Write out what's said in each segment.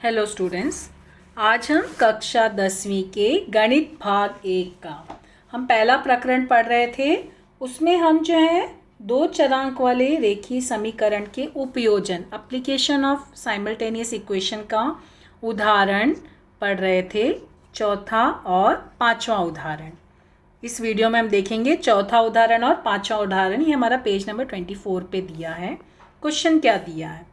Hello students, आज हम कक्षा 10वीं के गणित भाग 1 का हम पहला प्रकरण पढ़ रहे थे। उसमें हम जो है 2 चरांक वाले रेखीय समीकरण के उपयोजन एप्लीकेशन ऑफ साइमल्टेनियस इक्वेशन का उदाहरण पढ़ रहे थे, चौथा और पांचवा उदाहरण। इस वीडियो में हम देखेंगे चौथा उदाहरण और पांचवा उदाहरण। ये हमारा पेज नंबर 24 पे दिया है। क्वेश्चन क्या दिया है?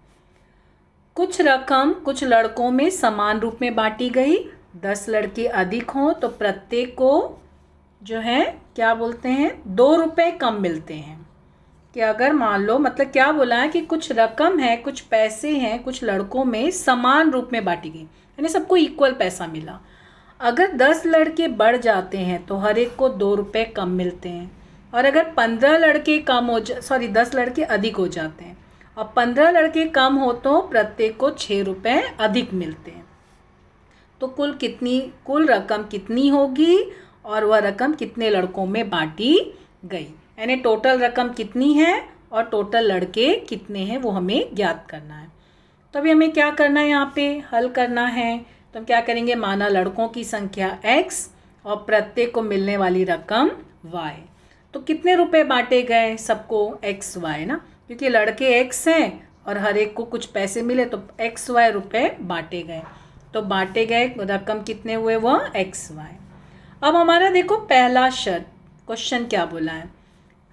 कुछ रकम कुछ लड़कों में समान रूप में बांटी गई। 10 लड़के अधिक हों तो प्रत्येक को जो है क्या बोलते हैं, 2 रुपये कम मिलते हैं। कि अगर मान लो, मतलब क्या बोला है कि कुछ रकम है, कुछ पैसे हैं, कुछ लड़कों में समान रूप में बांटी गई, यानी सबको इक्वल पैसा मिला। अगर 10 लड़के बढ़ जाते हैं तो हर एक को 2 रुपये कम मिलते हैं। और अगर 15 लड़के 10 लड़के अधिक हो जाते हैं और 15 लड़के कम हो तो प्रत्येक को 6 रुपये अधिक मिलते हैं। तो कुल रकम कितनी होगी और वह रकम कितने लड़कों में बांटी गई, यानी टोटल रकम कितनी है और टोटल लड़के कितने हैं वो हमें ज्ञात करना है। तो अभी हमें क्या करना है, यहाँ पे हल करना है। तो हम क्या करेंगे, माना लड़कों की संख्या x और प्रत्येक को मिलने वाली रकम y। तो कितने रुपए बांटे गए सबको, x y ना, क्योंकि लड़के x हैं और हर एक को कुछ पैसे मिले तो x y रुपए बांटे गए। तो बांटे गए रकम कितने हुए, वह x y। अब हमारा देखो पहला शर्त, क्वेश्चन क्या बोला है,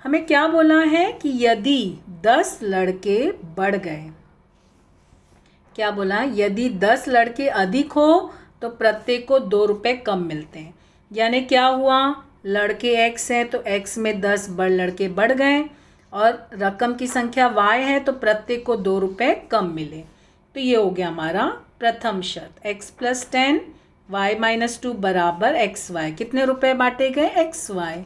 हमें क्या बोला है कि यदि 10 लड़के बढ़ गए, क्या बोला, यदि 10 लड़के अधिक हो तो प्रत्येक को 2 रुपये कम मिलते हैं। यानी क्या हुआ, लड़के x हैं तो x में 10 लड़के बढ़ गए और रकम की संख्या y है तो प्रत्येक को 2 रुपये कम मिले। तो ये हो गया हमारा प्रथम शर्त, x + 10 y - 2 बराबर एक्स वाई। कितने रुपए बांटे गए, एक्स वाई।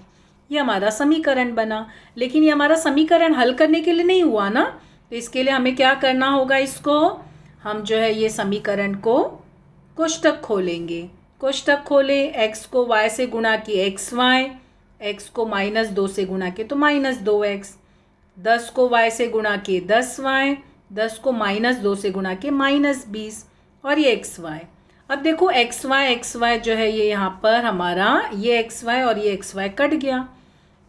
ये हमारा समीकरण बना। लेकिन ये हमारा समीकरण हल करने के लिए नहीं हुआ ना, तो इसके लिए हमें क्या करना होगा, इसको हम जो है ये समीकरण को कोष्टक खोलेंगे। कोष्टक खोले, x को y से गुणा किए एक्स वाई, x को -2 से गुणा किए तो -2x, 10 को y से गुणा किए 10y, 10 को -2 से गुणा किए -20 और ये एक्स वाई। अब देखो एक्स वाई जो है ये यहाँ पर हमारा ये एक्स वाई और ये एक्स वाई कट गया,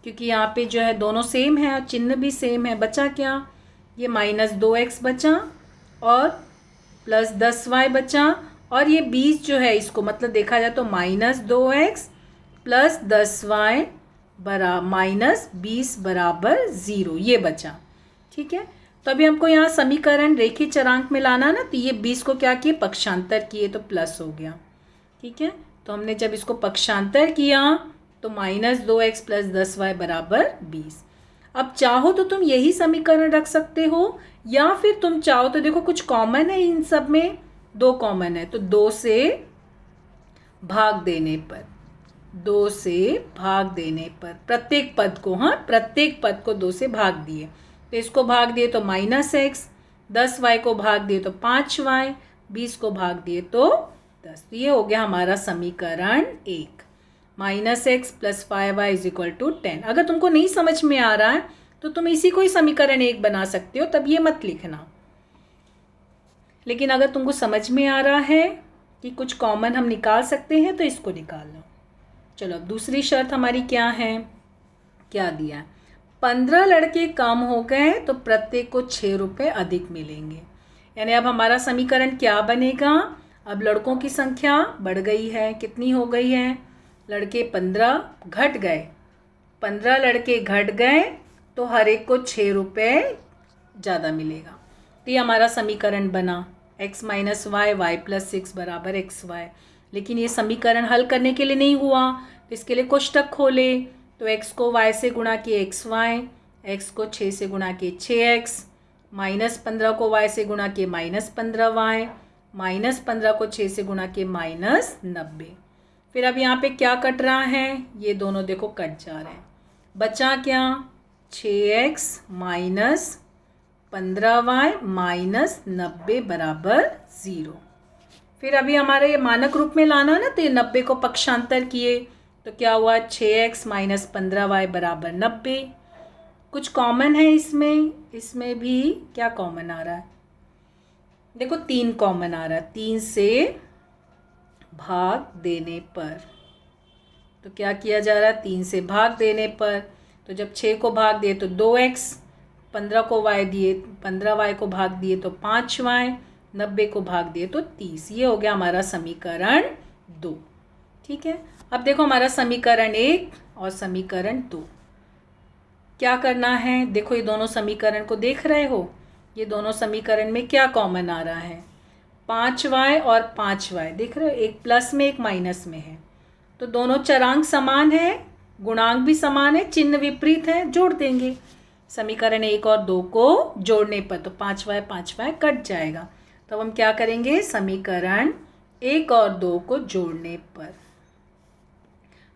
क्योंकि यहाँ पे जो है दोनों सेम है और चिन्ह भी सेम है। बचा क्या, ये -2x बचा और +10y बचा और ये 20 जो है इसको मतलब देखा जाए तो -2x + 10y -20 बराबर 0, ये बचा। ठीक है, तो अभी हमको यहाँ समीकरण रेखीय चरांक में लाना ना, तो ये 20 को क्या किए, पक्षांतर किए तो प्लस हो गया। ठीक है, तो हमने जब इसको पक्षांतर किया तो -2x + 10y बराबर 20। अब चाहो तो तुम यही समीकरण रख सकते हो, या फिर तुम चाहो तो देखो कुछ कॉमन है इन सब में, 2 कॉमन है तो 2 से भाग देने पर, 2 से भाग देने पर प्रत्येक पद को, हाँ प्रत्येक पद को 2 से भाग दिए तो इसको भाग दिए तो -x, 10y को भाग दिए तो 5y, 20 को भाग दिए तो 10। ये हो गया हमारा समीकरण 1, -x + 5y = 10। अगर तुमको नहीं समझ में आ रहा है तो तुम इसी को ही समीकरण 1 बना सकते हो, तब ये मत लिखना। लेकिन अगर तुमको समझ में आ रहा है कि कुछ कॉमन हम निकाल सकते हैं तो इसको निकाल लो। चलो अब दूसरी शर्त हमारी क्या है, क्या दिया है, 15 लड़के कम हो गए तो प्रत्येक को 6 रुपये अधिक मिलेंगे। यानी अब हमारा समीकरण क्या बनेगा, अब लड़कों की संख्या बढ़ गई है, कितनी हो गई है, लड़के 15 घट गए, 15 लड़के घट गए तो हर एक को 6 रुपये ज़्यादा मिलेगा। तो ये हमारा समीकरण बना, x - y y + 6 बराबर एक्स वाई। लेकिन ये समीकरण हल करने के लिए नहीं हुआ, तो इसके लिए कोष्टक खोले। तो x को y से गुणा किए एक्स वाई, x को 6 से गुणा किए 6x, -15 को y से गुणा किए -15y, -15 को 6 से गुणा किए -90। फिर अब यहाँ पे क्या कट रहा है, ये दोनों देखो कट जा रहे हैं। बचा क्या, 6x - 15y -90 बराबर 0। फिर अभी हमारे ये मानक रूप में लाना ना, तो ये 90 को पक्षांतर किए तो क्या हुआ, 6x - 15y बराबर 90। कुछ कॉमन है इसमें भी क्या कॉमन आ रहा है, देखो 3 कॉमन आ रहा, 3 से भाग देने पर, तो क्या किया जा रहा है, 3 से भाग देने पर, तो जब 6 को भाग दिए तो 2x, 15 को y दिए, 15y को भाग दिए तो 5y, 90 को भाग दिए तो 30। ये हो गया हमारा समीकरण 2। ठीक है, अब देखो हमारा समीकरण 1 और समीकरण 2 क्या करना है। देखो ये दोनों समीकरण को देख रहे हो, ये दोनों समीकरण में क्या कॉमन आ रहा है, 5y और 5y देख रहे हो, एक प्लस में एक माइनस में है, तो दोनों चरांक समान है, गुणांक भी समान है, चिन्ह विपरीत है, जोड़ देंगे। समीकरण 1 और 2 को जोड़ने पर तो 5y कट जाएगा। तो अब हम क्या करेंगे, समीकरण 1 और 2 को जोड़ने पर,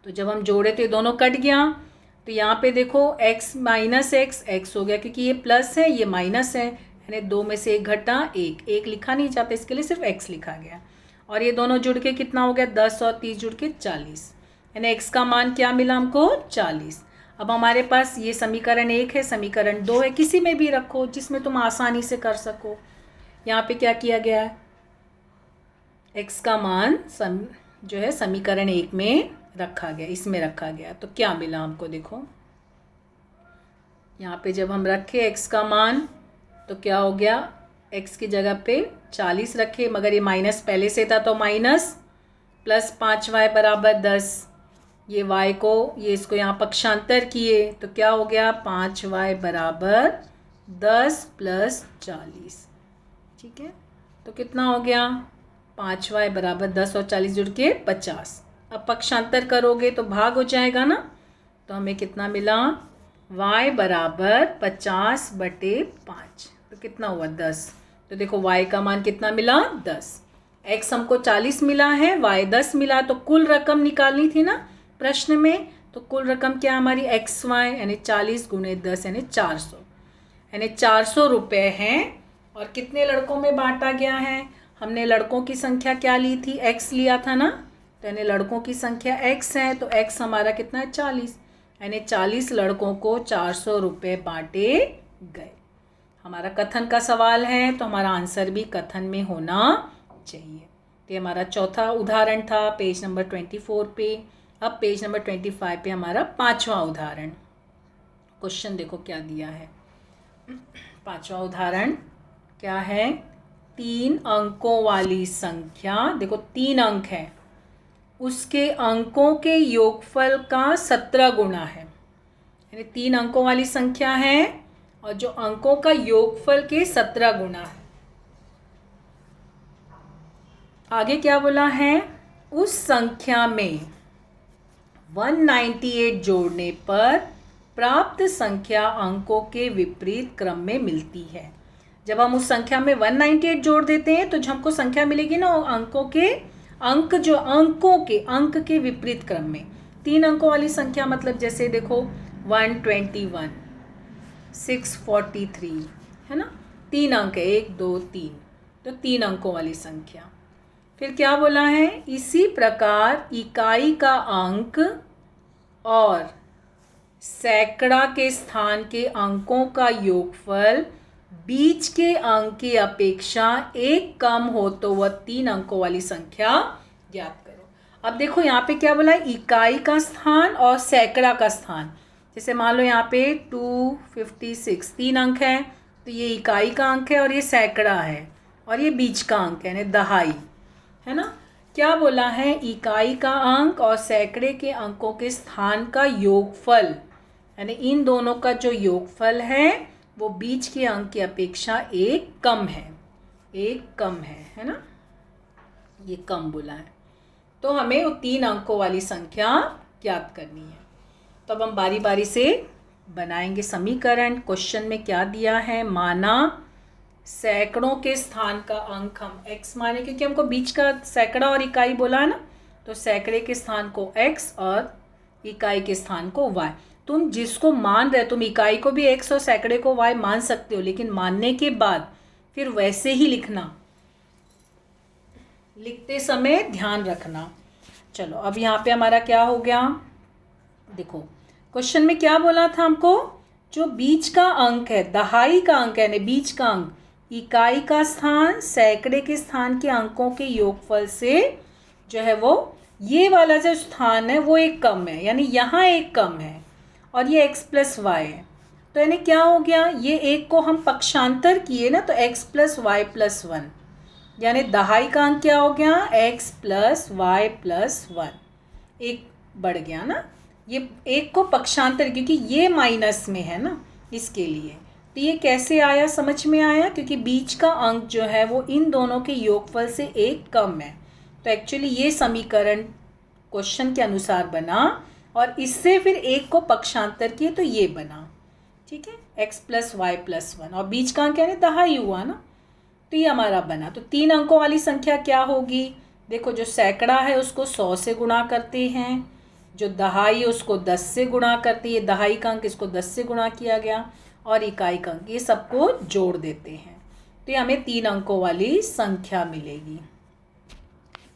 तो जब हम जोड़े तो ये दोनों कट गया, तो यहाँ पे देखो x माइनस x हो गया, क्योंकि ये प्लस है ये माइनस है, यानी 2 में से 1 घटा 1 लिखा नहीं जाता, इसके लिए सिर्फ x लिखा गया। और ये दोनों जुड़ के कितना हो गया, 10 और 30 जुड़ के 40, यानी x का मान क्या मिला हमको, 40। अब हमारे पास ये समीकरण 1 है, समीकरण 2 है, किसी में भी रखो जिसमें तुम आसानी से कर सको। यहाँ पे क्या किया गया है, x का मान जो है समीकरण 1 में रखा गया, इसमें रखा गया, तो क्या मिला हमको, देखो यहाँ पे जब हम रखे x का मान तो क्या हो गया, x की जगह पे 40 रखे, मगर ये माइनस पहले से था तो माइनस, प्लस 5y बराबर 10, ये y को ये इसको यहाँ पक्षांतर किए तो क्या हो गया, 5y बराबर 10 प्लस 40। ठीक है, तो कितना हो गया, 5y बराबर 10 और 40 जुड़ के 50। अब पक्षांतर करोगे तो भाग हो जाएगा ना, तो हमें कितना मिला, y बराबर 50/5, तो कितना हुआ 10। तो देखो y का मान कितना मिला, 10, x हमको 40 मिला है, y 10 मिला, तो कुल रकम निकालनी थी ना प्रश्न में, तो कुल रकम क्या हमारी xy यानी 40 गुणे 10 यानी 400, यानी 400 रुपये हैं। और कितने लड़कों में बांटा गया है, हमने लड़कों की संख्या क्या ली थी, x लिया था ना, तो यानी लड़कों की संख्या x है, तो x हमारा कितना है, 40, यानी 40 लड़कों को 400 रुपये बांटे गए। हमारा कथन का सवाल है तो हमारा आंसर भी कथन में होना चाहिए। तो ये हमारा चौथा उदाहरण था पेज नंबर 24 पे। अब पेज नंबर 25 पे हमारा 5वां उदाहरण, क्वेश्चन देखो क्या दिया है। 5वां उदाहरण क्या है, 3 अंकों वाली संख्या, देखो 3 अंक है, उसके अंकों के योगफल का 17 गुना है, यानी 3 अंकों वाली संख्या है और जो अंकों का योगफल के 17 गुना है। आगे क्या बोला है, उस संख्या में 198 जोड़ने पर प्राप्त संख्या अंकों के विपरीत क्रम में मिलती है। जब हम उस संख्या में 198 जोड़ देते हैं तो जो हमको संख्या मिलेगी ना, अंकों के अंक के विपरीत क्रम में। 3 अंकों वाली संख्या मतलब जैसे देखो 121, 643 है ना, 3 अंक है, 1 2 3, तो 3 अंकों वाली संख्या। फिर क्या बोला है, इसी प्रकार इकाई का अंक और सैकड़ा के स्थान के अंकों का योगफल बीच के अंक की अपेक्षा 1 कम हो तो वह 3 अंकों वाली संख्या ज्ञात करो। अब देखो यहाँ पे क्या बोला है, इकाई का स्थान और सैकड़ा का स्थान। जैसे मान लो यहाँ पे 256 3 अंक है, तो ये इकाई का अंक है और ये सैकड़ा है और ये बीच का अंक है यानी दहाई, है ना। क्या बोला है, इकाई का अंक और सैकड़े के अंकों के स्थान का योगफल, यानी इन दोनों का जो योगफल है वो बीच के अंक की अपेक्षा 1 कम है, 1 कम है ना, ये कम बोला है। तो हमें वो 3 अंकों वाली संख्या ज्ञात करनी है। तो अब हम बारी बारी से बनाएंगे समीकरण। क्वेश्चन में क्या दिया है, माना सैकड़ों के स्थान का अंक हम x माने, क्योंकि हमको बीच का सैकड़ा और इकाई बोला है ना, तो सैकड़े के स्थान को x और इकाई के स्थान को y। तुम जिसको मान रहे, तुम इकाई को भी x और सैकड़े को y मान सकते हो, लेकिन मानने के बाद फिर वैसे ही लिखना, लिखते समय ध्यान रखना। चलो अब यहाँ पे हमारा क्या हो गया, देखो क्वेश्चन में क्या बोला था हमको, जो बीच का अंक है, दहाई का अंक है यानी बीच का अंक, इकाई का स्थान सैकड़े के स्थान के अंकों के योगफल से जो है वो ये वाला जो स्थान है वो एक कम है, यानी यहाँ एक कम है और ये x प्लस वाई है। तो यानी क्या हो गया, ये एक को हम पक्षांतर किए ना तो x plus y plus one, यानी दहाई का अंक क्या हो गया x plus y plus one, एक बढ़ गया ना। ये एक को पक्षांतर क्योंकि ये माइनस में है ना इसके लिए। तो ये कैसे आया, समझ में आया, क्योंकि बीच का अंक जो है वो इन दोनों के योगफल से एक कम है। तो एक्चुअली ये समीकरण क्वेश्चन के अनुसार बना और इससे फिर एक को पक्षांतर किए तो ये बना, ठीक है, x plus y plus one, और बीच का अंक यानी दहाई हुआ ना, तो ये हमारा बना। तो 3 अंकों वाली संख्या क्या होगी, देखो जो सैकड़ा है उसको 100 से गुणा करते हैं, जो दहाई है उसको 10 से गुणा करते हैं, ये दहाई का अंक इसको 10 से गुणा किया गया, और इकाई का अंक, ये सबको जोड़ देते हैं, तो ये हमें 3 अंकों वाली संख्या मिलेगी।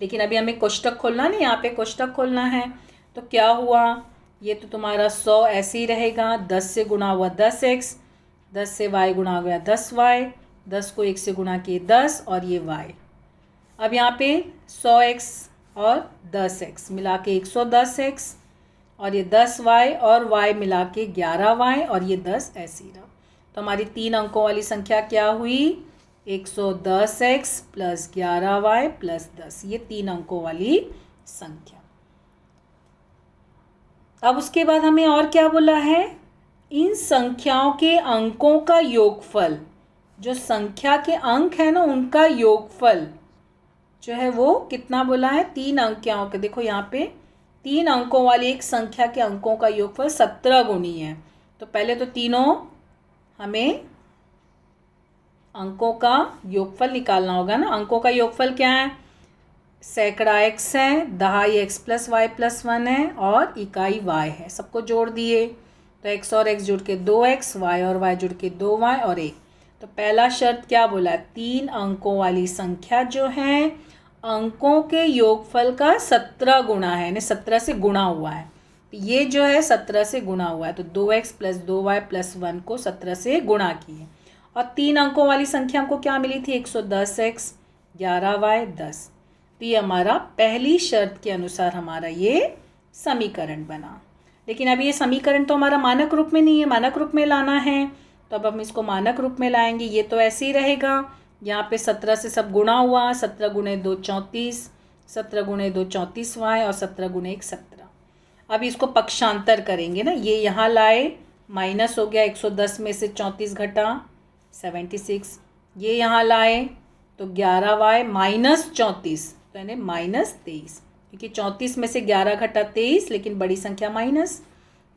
लेकिन अभी हमें कोष्टक खोलना नहीं, यहाँ पे कोष्टक खोलना है। तो क्या हुआ, ये तो तुम्हारा 100 ऐसे ही रहेगा, 10 से गुणा हुआ 10x, 10 से y गुणा गया 10y, 10 को 1 से गुणा किए 10 और ये y। अब यहाँ पे 100x और 10x मिला के 110x, और ये 10y और y मिला के 11y, और ये 10 ऐसे ही रहा। तो हमारी 3 अंकों वाली संख्या क्या हुई, 110x प्लस 11y प्लस 10, ये 3 अंकों वाली संख्या। अब उसके बाद हमें और क्या बोला है, इन संख्याओं के अंकों का योगफल, जो संख्या के अंक है ना उनका योगफल जो है वो कितना बोला है, 3 अंकों के, देखो यहाँ पे 3 अंकों वाली एक संख्या के अंकों का योगफल 17 गुनी है। तो पहले तो तीनों हमें अंकों का योगफल निकालना होगा ना। अंकों का योगफल क्या है, सैकड़ा x है, दहाई x plus y plus one है, और इकाई y है, सबको जोड़ दिए तो x और x जुड़ के 2x, y और y जुड़ के 2y और 1। तो पहला शर्त क्या बोला, 3 अंकों वाली संख्या जो है अंकों के योगफल का 17 गुणा है, यानी 17 से गुणा हुआ है। ये जो है 17 से गुणा हुआ है, तो 2x प्लस 2y प्लस 1 को 17 से गुणा किए, और 3 अंकों वाली संख्या हमको क्या मिली थी, 110x 11y 10। तो ये हमारा पहली शर्त के अनुसार हमारा ये समीकरण बना। लेकिन अभी ये समीकरण तो हमारा मानक रूप में नहीं है, मानक रूप में लाना है। तो अब हम इसको मानक रूप में लाएंगे, ये तो ऐसे ही रहेगा, यहाँ पे 17 से सब गुणा हुआ, 17 गुणे 2 34, 17 गुणे 2 34y, और 17 गुणे 1 17। अब इसको पक्षांतर करेंगे ना, ये यहाँ लाए, माइनस हो गया, 110 में से 34 घटा 76, ये यहाँ लाए तो 11y माइनस 34, तो यानी माइनस 23, क्योंकि 34 में से 11 घटा 23, लेकिन बड़ी संख्या माइनस।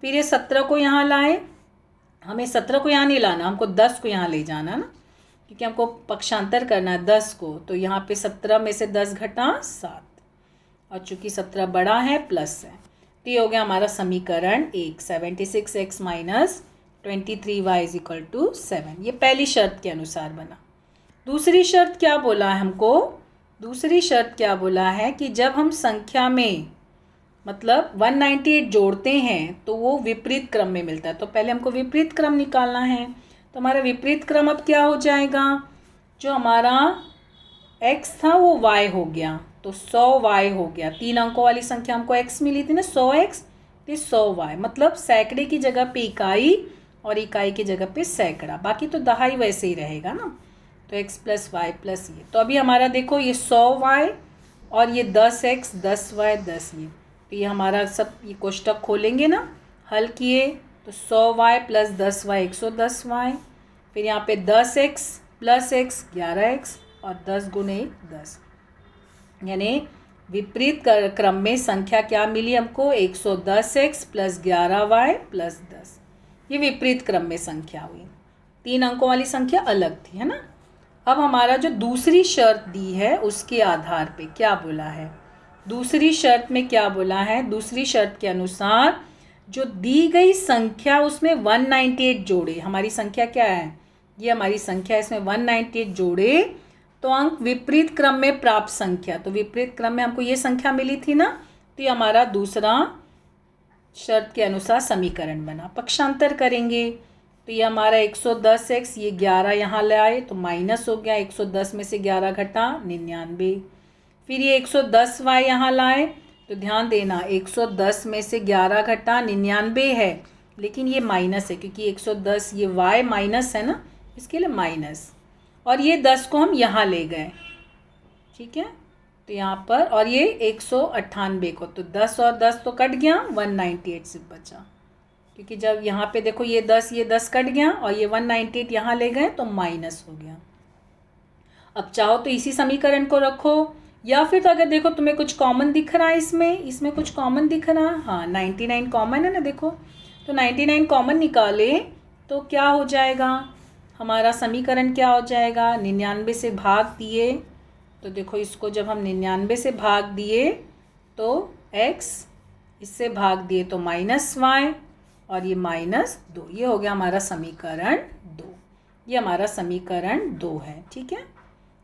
फिर ये 17 को यहाँ लाए, हमें 17 को यहाँ नहीं लाना, हमको 10 को यहाँ ले जाना ना, क्योंकि हमको पक्षांतर करना है 10 को। तो यहाँ पे 17 में से 10 घटा 7, और चूँकि 17 बड़ा है प्लस है, तो ये हो गया हमारा समीकरण 1, 76x minus 23y is equal to 7। ये पहली शर्त के अनुसार बना। दूसरी शर्त क्या बोला है हमको, दूसरी शर्त क्या बोला है कि जब हम संख्या में मतलब 198 जोड़ते हैं तो वो विपरीत क्रम में मिलता है। तो पहले हमको विपरीत क्रम निकालना है। तो हमारा विपरीत क्रम अब क्या हो जाएगा, जो हमारा x था वो y हो गया, तो 100y हो गया। 3 अंकों वाली संख्या हमको x मिली थी ना, 100x, तो 100y, मतलब सैकड़े की जगह पे इकाई और इकाई की जगह पे सैकड़ा, बाकी तो दहाई वैसे ही रहेगा ना। तो x प्लस वाई प्लस ये, तो अभी हमारा देखो ये 100y और ये 10x 10y 10 ये, तो ये हमारा सब ये कोष्टक खोलेंगे ना, हल किए तो 100y प्लस 10y 110y, फिर यहाँ पे 10x प्लस x 11x, और 10 गुणे 10, यानी विपरीत क्रम में संख्या क्या मिली हमको, 110x प्लस 11y प्लस 10। ये विपरीत क्रम में संख्या हुई, 3 अंकों वाली संख्या अलग थी, है ना। अब हमारा जो दूसरी शर्त दी है उसके आधार पे क्या बोला है, दूसरी शर्त में क्या बोला है, दूसरी शर्त के अनुसार जो दी गई संख्या उसमें 198 जोड़े, हमारी संख्या क्या है, ये हमारी संख्या, इसमें 198 जोड़े तो अंक विपरीत क्रम में प्राप्त संख्या, तो विपरीत क्रम में हमको ये संख्या मिली थी ना, तो ये हमारा दूसरा शर्त के अनुसार समीकरण बना। पक्षांतर करेंगे तो ये हमारा 110x, ये 11 यहाँ ले आए तो माइनस हो गया, 110 में से 11 घटा 99। फिर ये 110y यहाँ लाए तो ध्यान देना 110 में से 11 घटा 99 है, लेकिन ये माइनस है क्योंकि 110 ये y माइनस है ना, इसके लिए माइनस। और ये 10 को हम यहाँ ले गए, ठीक है, तो यहाँ पर, और ये 198 को, तो 10 और 10 तो कट गया, 198 सिर्फ बचा, क्योंकि जब यहाँ पे देखो ये 10 कट गया और ये 198 यहाँ ले गए तो माइनस हो गया। अब चाहो तो इसी समीकरण को रखो, या फिर तो अगर देखो तुम्हें कुछ कॉमन दिख रहा है इसमें कुछ कॉमन दिख रहा है, हाँ 99 कॉमन है ना, देखो तो 99 कॉमन निकाले तो क्या हो जाएगा, हमारा समीकरण क्या हो जाएगा, 99 से भाग दिए, तो देखो इसको जब हम 99 से भाग दिए तो x, इससे भाग दिए तो माइनस y, और ये -2, ये हो गया हमारा समीकरण 2। ये हमारा समीकरण 2 है, ठीक है,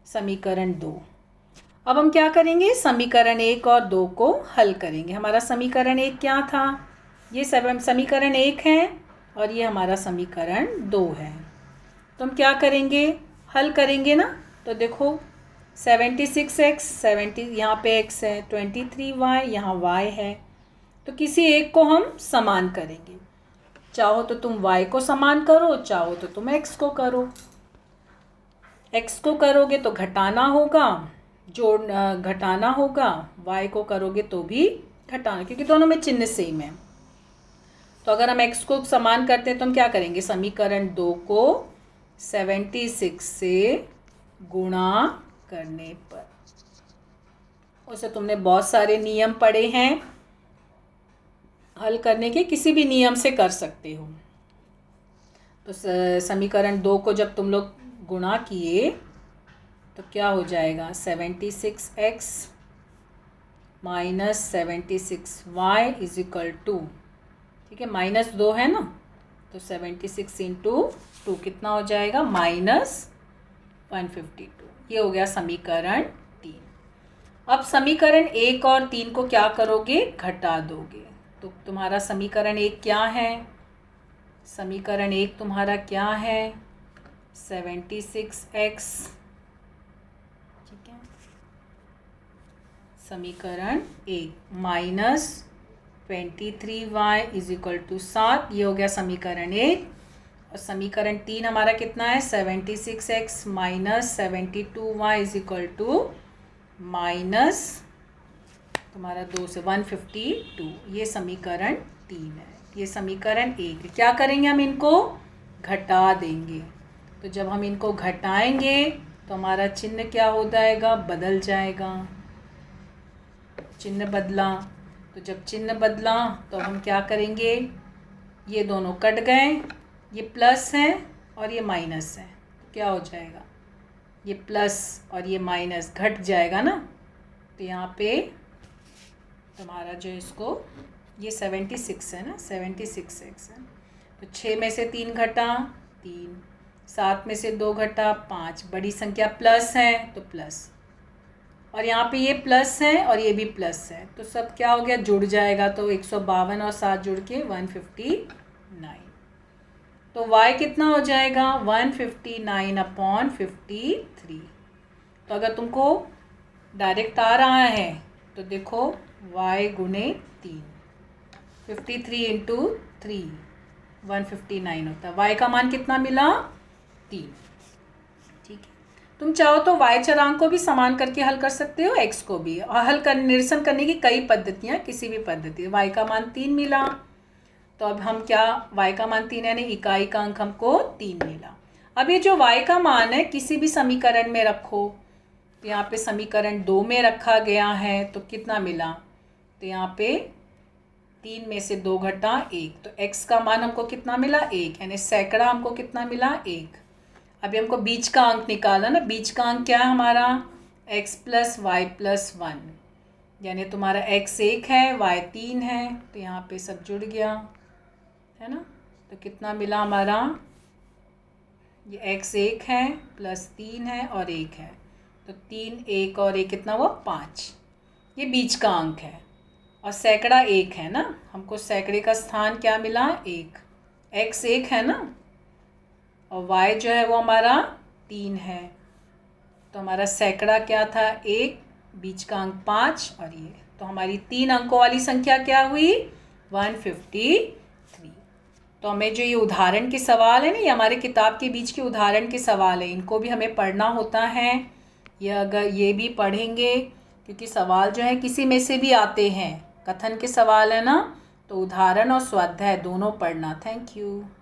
समीकरण 2। अब हम क्या करेंगे, समीकरण 1 और 2 को हल करेंगे। हमारा समीकरण 1 क्या था, ये समीकरण 1 है और ये हमारा समीकरण 2 है। तो हम क्या करेंगे, हल करेंगे ना, तो देखो 76x, 70 यहाँ पे x है, 23y यहाँ y है, तो किसी एक को हम समान करेंगे। चाहो तो तुम y को समान करो, चाहो तो तुम x को करो। x को करोगे तो घटाना होगा, घटाना होगा, y को करोगे तो भी घटाना, क्योंकि दोनों में चिन्ह सेम है। तो अगर हम x को समान करते हैं तो हम क्या करेंगे, समीकरण 2 को 76 से गुणा करने पर, उसे तुमने बहुत सारे नियम पढ़े हैं, हल करने के किसी भी नियम से कर सकते हो। तो समीकरण 2 को जब तुम लोग गुणा किए तो क्या हो जाएगा, 76x minus 76y is equal to, ठीक है, -2 है ना, तो 76 इंटू 2 कितना हो जाएगा, -152। ये हो गया समीकरण 3। अब समीकरण 1 और 3 को क्या करोगे, घटा दोगे, तो तुम्हारा समीकरण 1 क्या है, समीकरण 1 तुम्हारा क्या है, 76x, ठीक है, समीकरण 1 -23y इज इक्वल टू 7, ये हो गया समीकरण 1। और समीकरण 3 हमारा कितना है, 76x minus 72y is equal to minus तुम्हारा 2 से 152, ये समीकरण 3 है। ये समीकरण 1 है। क्या करेंगे, हम इनको घटा देंगे, तो जब हम इनको घटाएंगे तो हमारा चिन्ह क्या हो जाएगा, बदल जाएगा, चिन्ह बदला, तो जब चिन्ह बदला तो हम क्या करेंगे, ये दोनों कट गए, ये प्लस है और ये माइनस है, तो क्या हो जाएगा, ये प्लस और ये माइनस घट जाएगा ना, तो यहाँ पे तुम्हारा जो इसको, ये 76 है ना, 76x है, तो 6 में से 3 घटा 3, 7 में से 2 घटा 5, बड़ी संख्या प्लस है तो प्लस, और यहाँ पे ये प्लस है और ये भी प्लस है, तो सब क्या हो गया, जुड़ जाएगा, तो 152 और 7 जुड़ के 159, तो y कितना हो जाएगा, 159/53। तो अगर तुमको डायरेक्ट आ रहा है तो देखो y गुणे 3, 53 इंटू 3 159 होता है, y का मान कितना मिला, 3, ठीक है। तुम चाहो तो y चरांक को भी समान करके हल कर सकते हो, x को भी, और हल कर निरसन करने की कई पद्धतियाँ, किसी भी पद्धति, y का मान 3 मिला, तो अब हम क्या, y का मान 3 यानी इकाई का अंक हमको 3 मिला। अब ये जो y का मान है किसी भी समीकरण में रखो, तो यहाँ पे समीकरण 2 में रखा गया है तो कितना मिला, तो यहाँ पे 3 में से 2 घटा 1, तो x का मान हमको कितना मिला, 1, यानी सैकड़ा हमको कितना मिला, 1। अभी हमको बीच का अंक निकाला ना, बीच का अंक क्या है हमारा, x + y + 1, यानी तुम्हारा x 1 है, y 3 है, तो यहाँ पे सब जुड़ गया है ना, तो कितना मिला हमारा, ये x 1 है + 3 है और 1 है, तो 3 1 और 1 कितना हुआ, 5, ये बीच का अंक है, और सैकड़ा 1 है ना, हमको सैकड़े का स्थान क्या मिला, 1, x 1 है ना, और y जो है वो हमारा 3 है। तो हमारा सैकड़ा क्या था 1, बीच का अंक 5 और ये, तो हमारी 3 अंकों वाली संख्या क्या हुई 153। तो हमें जो ये उदाहरण के सवाल है ना, ये हमारे किताब के बीच के उदाहरण के सवाल है, इनको भी हमें पढ़ना होता है। ये अगर ये भी पढ़ेंगे क्योंकि सवाल जो है किसी में से भी आते हैं, कथन के सवाल है ना, तो उदाहरण और स्वाध्याय दोनों पढ़ना। Thank you.